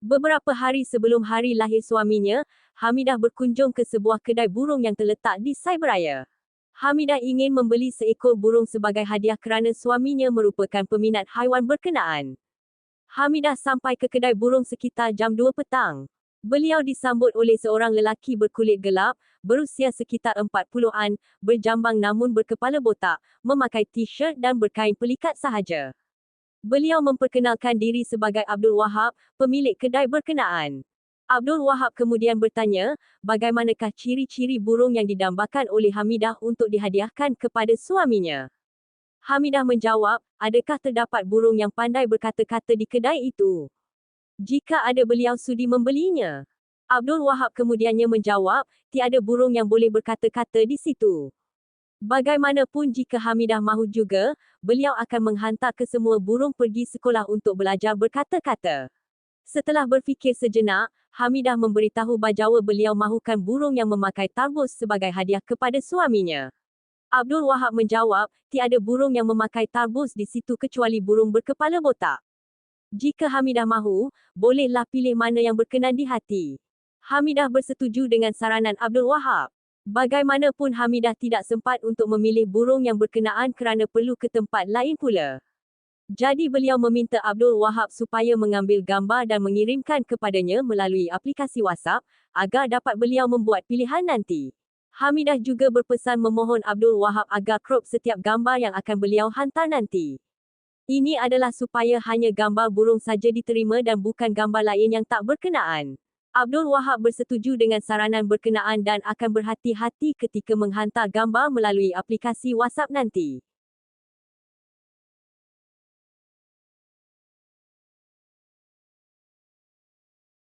Beberapa hari sebelum hari lahir suaminya, Hamidah berkunjung ke sebuah kedai burung yang terletak di Cyberjaya. Hamidah ingin membeli seekor burung sebagai hadiah kerana suaminya merupakan peminat haiwan berkenaan. Hamidah sampai ke kedai burung sekitar jam 2 petang. Beliau disambut oleh seorang lelaki berkulit gelap, berusia sekitar 40-an, berjambang namun berkepala botak, memakai t-shirt dan berkain pelikat sahaja. Beliau memperkenalkan diri sebagai Abdul Wahab, pemilik kedai berkenaan. Abdul Wahab kemudian bertanya, bagaimanakah ciri-ciri burung yang didambakan oleh Hamidah untuk dihadiahkan kepada suaminya. Hamidah menjawab, adakah terdapat burung yang pandai berkata-kata di kedai itu? Jika ada, beliau sudi membelinya. Abdul Wahab kemudiannya menjawab, tiada burung yang boleh berkata-kata di situ. Bagaimanapun jika Hamidah mahu juga, beliau akan menghantar kesemua burung pergi sekolah untuk belajar berkata-kata. Setelah berfikir sejenak, Hamidah memberitahu bajawa beliau mahukan burung yang memakai tarbus sebagai hadiah kepada suaminya. Abdul Wahab menjawab, tiada burung yang memakai tarbus di situ kecuali burung berkepala botak. Jika Hamidah mahu, bolehlah pilih mana yang berkenan di hati. Hamidah bersetuju dengan saranan Abdul Wahab. Bagaimanapun Hamidah tidak sempat untuk memilih burung yang berkenaan kerana perlu ke tempat lain pula. Jadi beliau meminta Abdul Wahab supaya mengambil gambar dan mengirimkan kepadanya melalui aplikasi WhatsApp, agar dapat beliau membuat pilihan nanti. Hamidah juga berpesan memohon Abdul Wahab agar crop setiap gambar yang akan beliau hantar nanti. Ini adalah supaya hanya gambar burung saja diterima dan bukan gambar lain yang tak berkenaan. Abdul Wahab bersetuju dengan saranan berkenaan dan akan berhati-hati ketika menghantar gambar melalui aplikasi WhatsApp nanti.